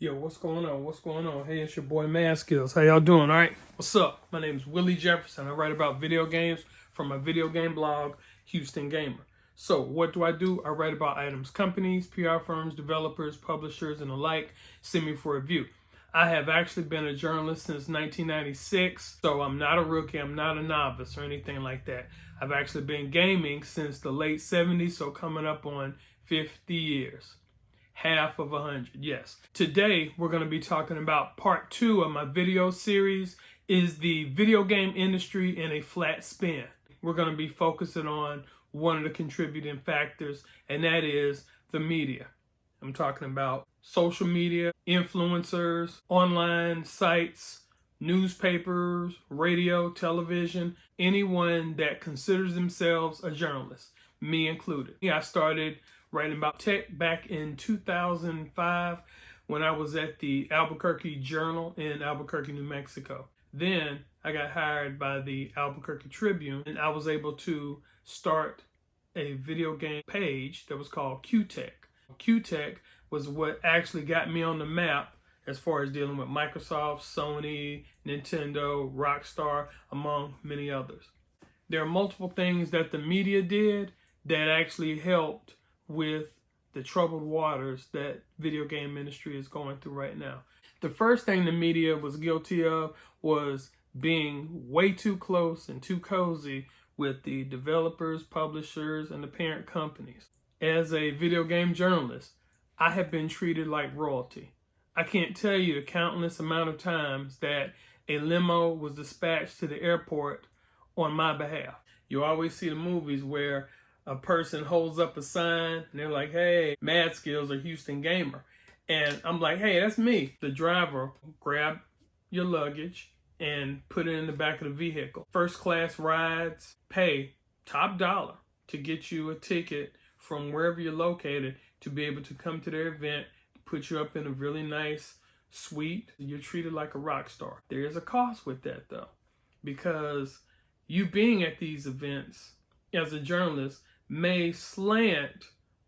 Yo, what's going on? What's going on? Hey, it's your boy Mad Skills. How y'all doing? All right. What's up? My name is Willie Jefferson. I write about video games from my video game blog, Houstongamer. So what do? I write about items companies, PR firms, developers, publishers, and the like send me for review. I have actually been a journalist since 1996, so I'm not a rookie, I'm not a novice or anything like that. I've actually been gaming since the late 70s, so coming up on 50 years. Half of 100, yes. Today, we're going to be talking about part 2 of my video series, is the video game industry in a flat spin. We're going to be focusing on one of the contributing factors, and that is the media. I'm talking about social media, influencers, online sites, newspapers, radio, television, anyone that considers themselves a journalist, me included. I started writing about tech back in 2005 when I was at the Albuquerque Journal in Albuquerque, New Mexico. Then I got hired by the Albuquerque Tribune, and I was able to start a video game page that was called Q-Tech. Q-Tech was what actually got me on the map as far as dealing with Microsoft, Sony, Nintendo, Rockstar, among many others. There are multiple things that the media did that actually helped with the troubled waters that video game industry is going through right now. The first thing the media was guilty of was being way too close and too cozy with the developers, publishers, and the parent companies. As a video game journalist, I have been treated like royalty. I can't tell you the countless amount of times that a limo was dispatched to the airport on my behalf. You always see the movies where a person holds up a sign and they're like, hey, Mad Skills or Houstongamer. And I'm like, hey, that's me. The driver grabbed your luggage and put it in the back of the vehicle. First class rides, pay top dollar to get you a ticket from wherever you're located to be able to come to their event, put you up in a really nice suite. You're treated like a rock star. There is a cost with that though, because you being at these events as a journalist may slant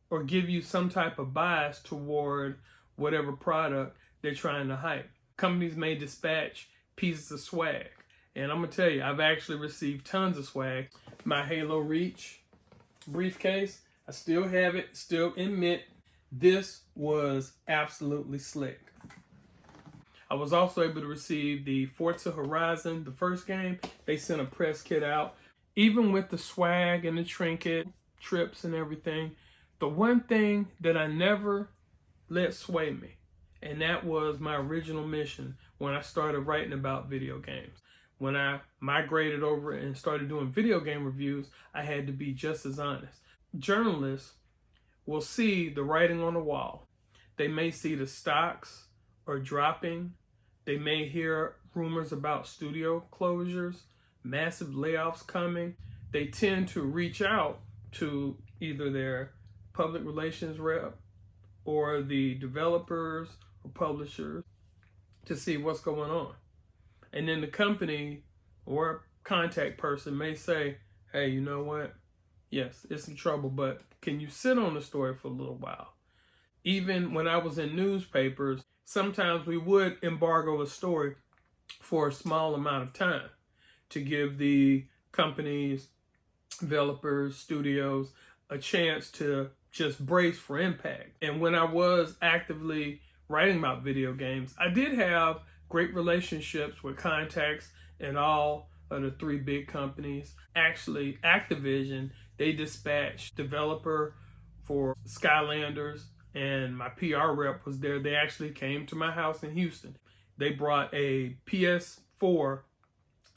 or give you some type of bias toward whatever product they're trying to hype. Companies may dispatch pieces of swag. And I'm going to tell you, I've actually received tons of swag. My Halo Reach briefcase, I still have it, still in mint. This was absolutely slick. I was also able to receive the Forza Horizon, the first game. They sent a press kit out. Even with the swag and the trinket, trips and everything, the one thing that I never let sway me, and that was my original mission when I started writing about video games. When I migrated over and started doing video game reviews, I had to be just as honest. Journalists will see the writing on the wall. They may see the stocks are dropping. They may hear rumors about studio closures, massive layoffs coming. They tend to reach out to either their public relations rep or the developers or publishers to see what's going on. And then the company or contact person may say, hey, you know what? Yes, it's in trouble, but can you sit on the story for a little while? Even when I was in newspapers, sometimes we would embargo a story for a small amount of time to give the companies, developers, studios a chance to just brace for impact. And when I was actively writing about video games, I did have great relationships with contacts in all of the 3 big companies. Actually, Activision, they dispatched developer for Skylanders, and my PR rep was there. They actually came to my house in Houston. They brought a PS4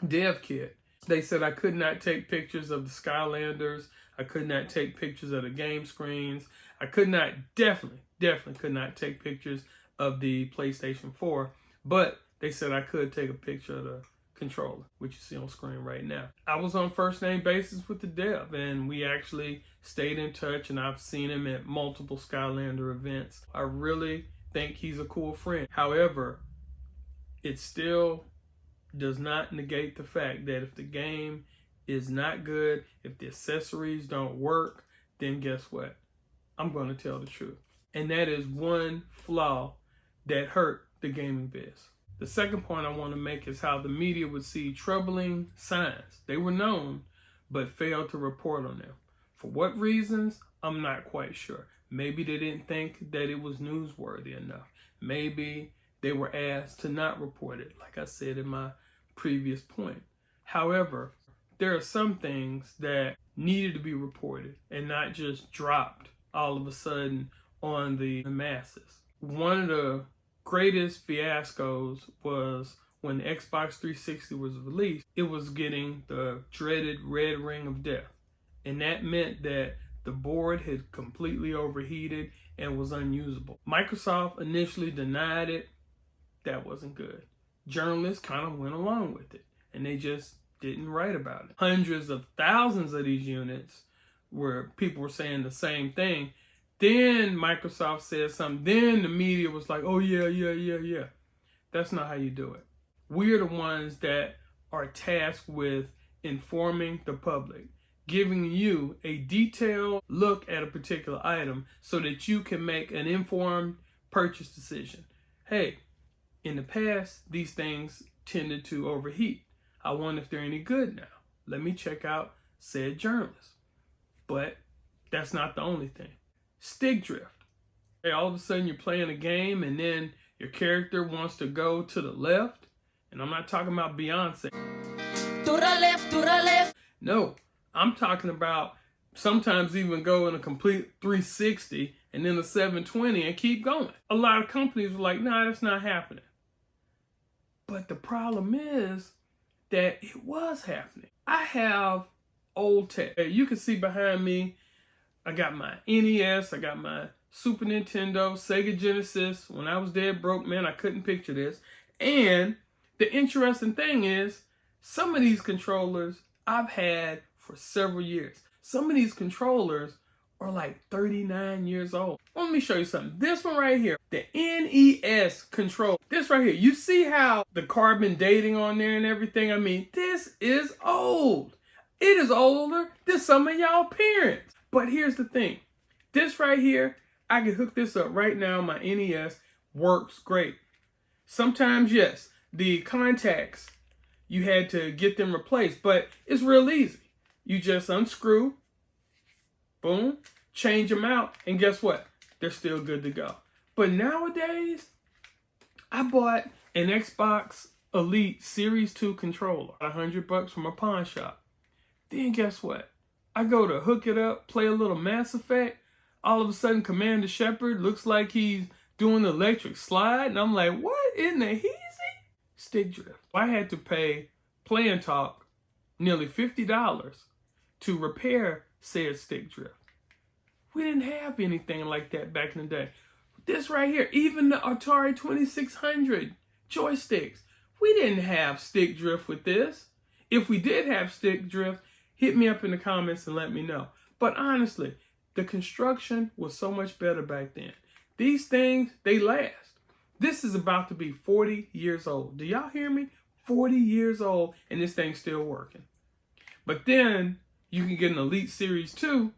dev kit. They said I could not take pictures of the Skylanders. I could not take pictures of the game screens. I could not, definitely could not take pictures of the PlayStation 4. But they said I could take a picture of the controller, which you see on screen right now. I was on first name basis with the dev, and we actually stayed in touch, and I've seen him at multiple Skylander events. I really think he's a cool friend. However, it still does not negate the fact that if the game is not good, if the accessories don't work, then guess what? I'm going to tell the truth. And that is one flaw that hurt the gaming biz. The second point I want to make is how the media would see troubling signs. They were known, but failed to report on them. For what reasons, I'm not quite sure. Maybe they didn't think that it was newsworthy enough. Maybe they were asked to not report it, like I said in my previous point. However, there are some things that needed to be reported and not just dropped all of a sudden on the masses. One of the greatest fiascos was when the Xbox 360 was released. It was getting the dreaded red ring of death. And that meant that the board had completely overheated and was unusable. Microsoft initially denied it. That wasn't good. Journalists kind of went along with it, and they just didn't write about it. Hundreds of thousands of these units where people were saying the same thing. Then Microsoft said something. Then the media was like, oh yeah. That's not how you do it. We're the ones that are tasked with informing the public, giving you a detailed look at a particular item so that you can make an informed purchase decision. Hey, in the past, these things tended to overheat. I wonder if they're any good now. Let me check out said journalist. But that's not the only thing. Stick drift. Hey, all of a sudden you're playing a game and then your character wants to go to the left. And I'm not talking about Beyonce. To the left. No, I'm talking about sometimes even go in a complete 360 and then a 720 and keep going. A lot of companies were like, nah, that's not happening. But the problem is that it was happening. I have old tech. You can see behind me, I got my NES, I got my Super Nintendo, Sega Genesis. When I was dead broke, man, I couldn't picture this. And the interesting thing is, some of these controllers I've had for several years. Some of these controllers are like 39 years old. Let me show you something. This one right here, the NES control. This right here, you see how the carbon dating on there and everything? I mean, this is old. It is older than some of y'all parents. But here's the thing. This right here, I can hook this up right now. My NES works great. Sometimes, yes, the contacts, you had to get them replaced, but it's real easy. You just unscrew, boom, change them out, and guess what? They're still good to go. But nowadays, I bought an Xbox Elite Series 2 controller, $100 from a pawn shop. Then guess what? I go to hook it up, play a little Mass Effect. All of a sudden, Commander Shepard looks like he's doing the electric slide. And I'm like, what in the heezy? Stick drift. I had to pay Play and Talk nearly $50 to repair said stick drift. We didn't have anything like that back in the day. This right here, even the Atari 2600 joysticks, we didn't have stick drift with this. If we did have stick drift, hit me up in the comments and let me know. But honestly, the construction was so much better back then. These things, they last. This is about to be 40 years old. Do y'all hear me? 40 years old, and this thing's still working. But then you can get an Elite Series 2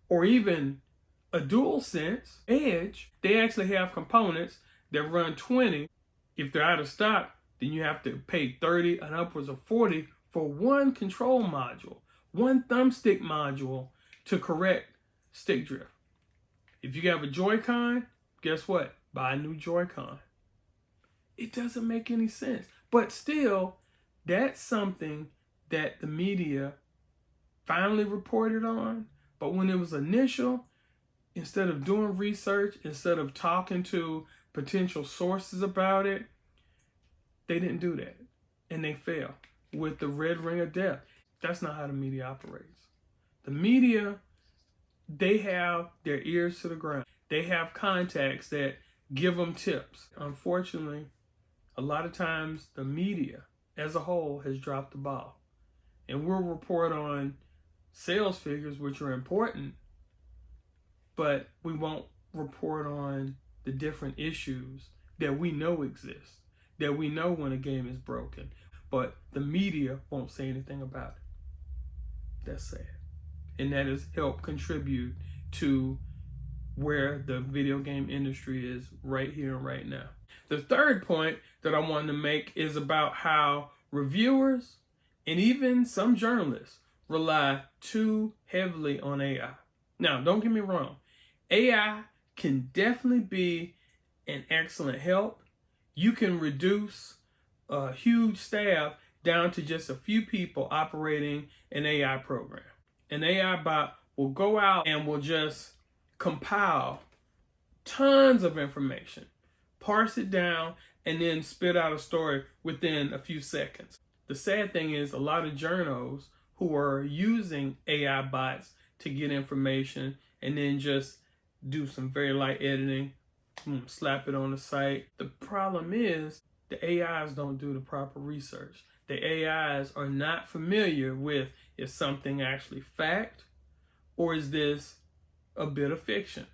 or even a DualSense Edge. They actually have components that run 20. If they're out of stock, then you have to pay 30 and upwards of 40 for one control module, one thumbstick module to correct stick drift. If you have a Joy-Con, guess what? Buy a new Joy-Con. It doesn't make any sense. But still, that's something that the media finally reported on. But when it was initial, instead of doing research, instead of talking to potential sources about it, they didn't do that. And they failed with the red ring of death. That's not how the media operates. The media, they have their ears to the ground. They have contacts that give them tips. Unfortunately, a lot of times the media as a whole has dropped the ball. And we'll report on sales figures, which are important, but we won't report on the different issues that we know exist, that we know when a game is broken, but the media won't say anything about it. That's sad. And that has helped contribute to where the video game industry is right here and right now. The third point that I wanted to make is about how reviewers and even some journalists rely too heavily on AI. Now, don't get me wrong. AI can definitely be an excellent help. You can reduce a huge staff down to just a few people operating an AI program. An AI bot will go out and will just compile tons of information, parse it down, and then spit out a story within a few seconds. The sad thing is a lot of journos who are using AI bots to get information and then just do some very light editing, slap it on the site. The problem is the AIs don't do the proper research. The AIs are not familiar with, is something actually fact or is this a bit of fiction?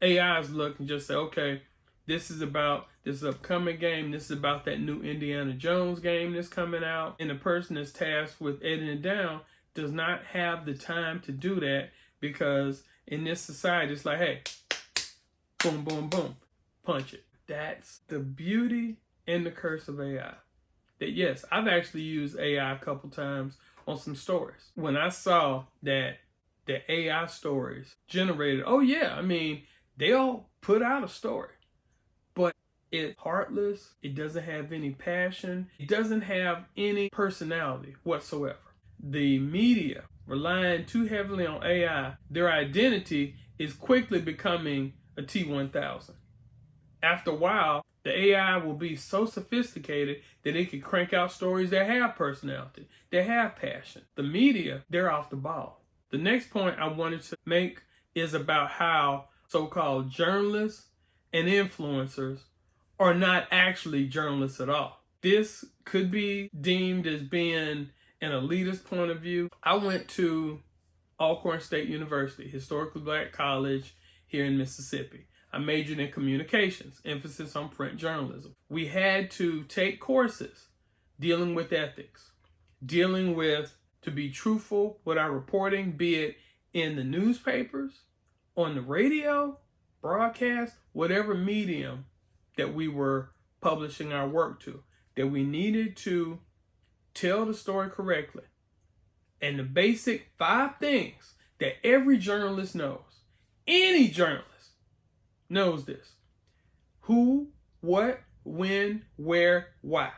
AIs look and just say, okay, this is about this upcoming game. This is about that new Indiana Jones game that's coming out. And the person that's tasked with editing down does not have the time to do that because in this society, it's like, hey, boom, boom, boom, punch it. That's the beauty and the curse of AI. That yes, I've actually used AI a couple times on some stories. When I saw that the AI stories generated, oh yeah, I mean, they'll put out a story, but it's heartless. It doesn't have any passion. It doesn't have any personality whatsoever. The media relying too heavily on AI, their identity is quickly becoming a T-1000. After a while, the AI will be so sophisticated that it can crank out stories that have personality, that have passion. The media, they're off the ball. The next point I wanted to make is about how so-called journalists and influencers are not actually journalists at all. This could be deemed as being an elitist point of view. I went to Alcorn State University, historically black college here in Mississippi. I majored in communications, emphasis on print journalism. We had to take courses dealing with ethics, dealing with to be truthful with our reporting, be it in the newspapers, on the radio, broadcast, whatever medium that we were publishing our work to, that we needed to tell the story correctly. And the basic 5 things that every journalist knows, any journalist knows this: who, what, when, where, why.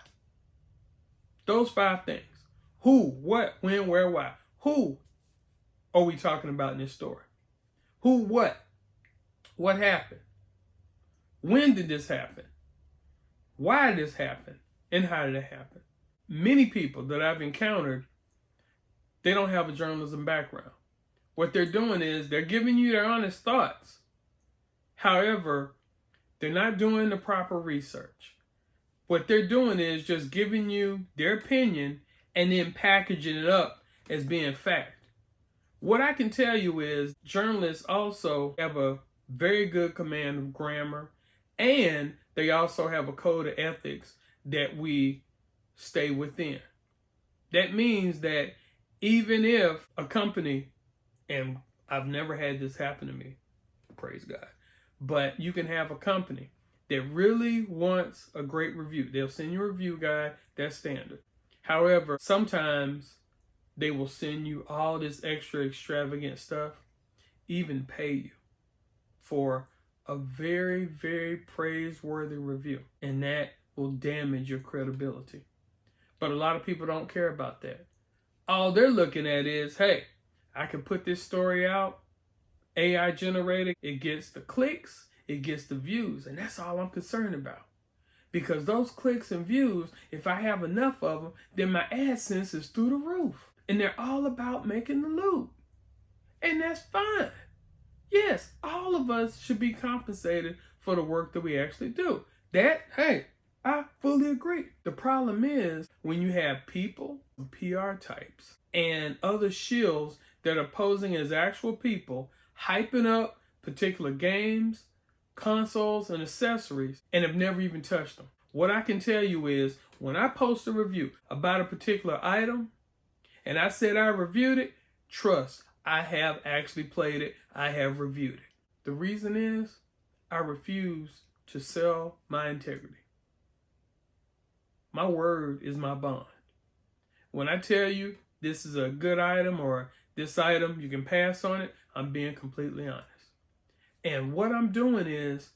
Those 5 things. Who, what, when, where, why. Who are we talking about in this story? Who, what? What happened? When did this happen? Why did this happen? And how did it happen? Many people that I've encountered, they don't have a journalism background. What they're doing is they're giving you their honest thoughts. However, they're not doing the proper research. What they're doing is just giving you their opinion and then packaging it up as being fact. What I can tell you is journalists also have a very good command of grammar, and they also have a code of ethics that we stay within. That means that even if a company, and I've never had this happen to me, praise God, but you can have a company that really wants a great review. They'll send you a review guide, that's standard. However, sometimes they will send you all this extra extravagant stuff, even pay you for a very, very praiseworthy review, and that will damage your credibility. But a lot of people don't care about that. All they're looking at is, hey, I can put this story out, AI generated, it gets the clicks, it gets the views, and that's all I'm concerned about. Because those clicks and views, if I have enough of them, then my AdSense is through the roof. And they're all about making the loot. And that's fine. Yes, all of us should be compensated for the work that we actually do. That, hey, I fully agree. The problem is when you have people, PR types, and other shills that are posing as actual people, hyping up particular games, consoles, and accessories, and have never even touched them. What I can tell you is when I post a review about a particular item, and I said I reviewed it, trust, I have actually played it, I have reviewed it. The reason is I refuse to sell my integrity. My word is my bond. When I tell you this is a good item or this item, you can pass on it, I'm being completely honest. And what I'm doing is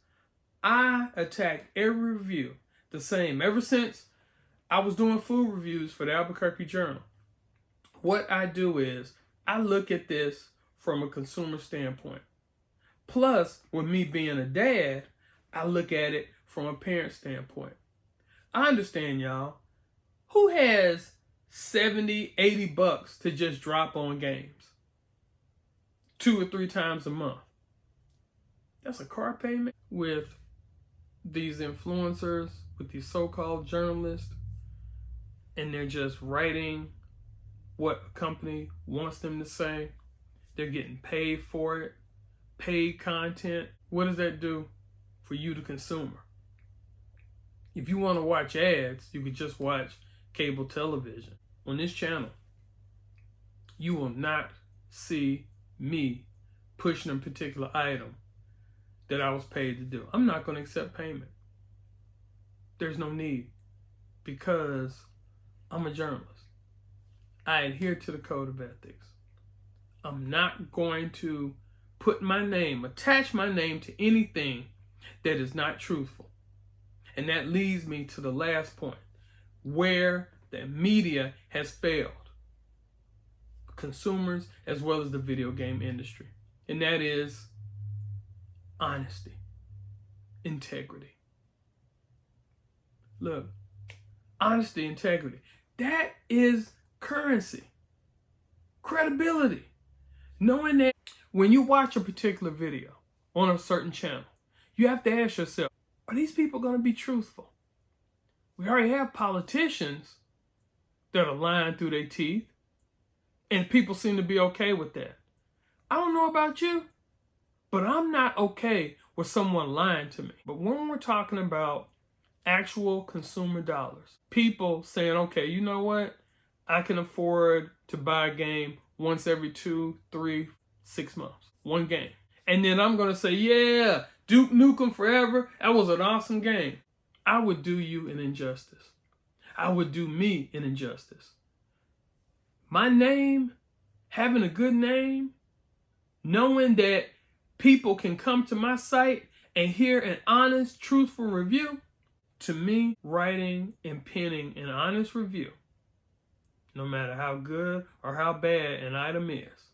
I attack every review the same. Ever since I was doing food reviews for the Albuquerque Journal, what I do is I look at this from a consumer standpoint. Plus, with me being a dad, I look at it from a parent standpoint. I understand, y'all. Who has 70, 80 bucks to just drop on games 2 or 3 times a month? That's a car payment. With these influencers, with these so-called journalists, and they're just writing what a company wants them to say. They're getting paid for it, paid content. What does that do for you, the consumer? If you want to watch ads, you could just watch cable television. On this channel, you will not see me pushing a particular item that I was paid to do. I'm not going to accept payment. There's no need, because I'm a journalist. I adhere to the code of ethics. I'm not going to put my name, attach my name to anything that is not truthful. And that leads me to the last point, where the media has failed consumers as well as the video game industry. And that is honesty, integrity. Look, honesty, integrity, that is currency, credibility. Knowing that when you watch a particular video on a certain channel, you have to ask yourself, are these people going to be truthful? We already have politicians that are lying through their teeth, and people seem to be okay with that. I don't know about you, but I'm not okay with someone lying to me. But when we're talking about actual consumer dollars, people saying, okay, you know what? I can afford to buy a game once every 2, 3, 6 months. One game. And then I'm going to say, yeah, Duke Nukem Forever, that was an awesome game. I would do you an injustice. I would do me an injustice. My name, having a good name, knowing that people can come to my site and hear an honest, truthful review, to me, writing and penning an honest review, no matter how good or how bad an item is,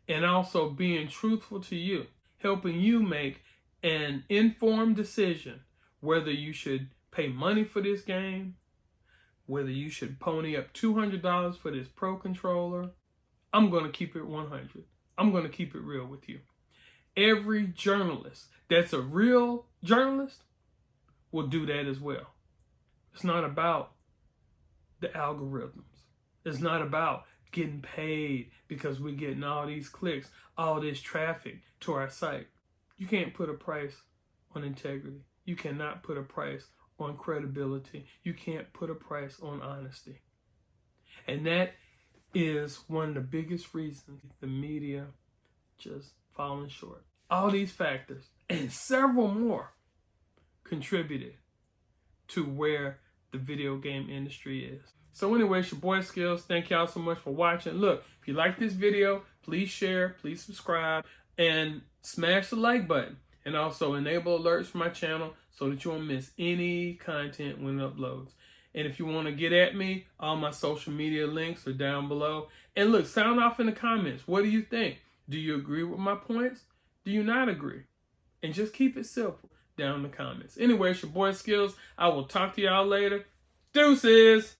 and also being truthful to you, helping you make an informed decision whether you should pay money for this game, whether you should pony up $200 for this Pro controller. I'm going to keep it 100. I'm going to keep it real with you. Every journalist that's a real journalist will do that as well. It's not about the algorithms. It's not about getting paid because we're getting all these clicks, all this traffic to our site. You can't put a price on integrity. You cannot put a price on credibility. You can't put a price on honesty. And that is one of the biggest reasons the media just falling short. All these factors and several more contributed to where the video game industry is. So anyway, it's your boy Skills. Thank y'all so much for watching. Look, if you like this video, please share, please subscribe, and smash the like button. And also enable alerts for my channel so that you won't miss any content when it uploads. And if you want to get at me, all my social media links are down below. And look, sound off in the comments. What do you think? Do you agree with my points? Do you not agree? And just keep it simple down in the comments. Anyway, it's your boy Skills. I will talk to y'all later. Deuces!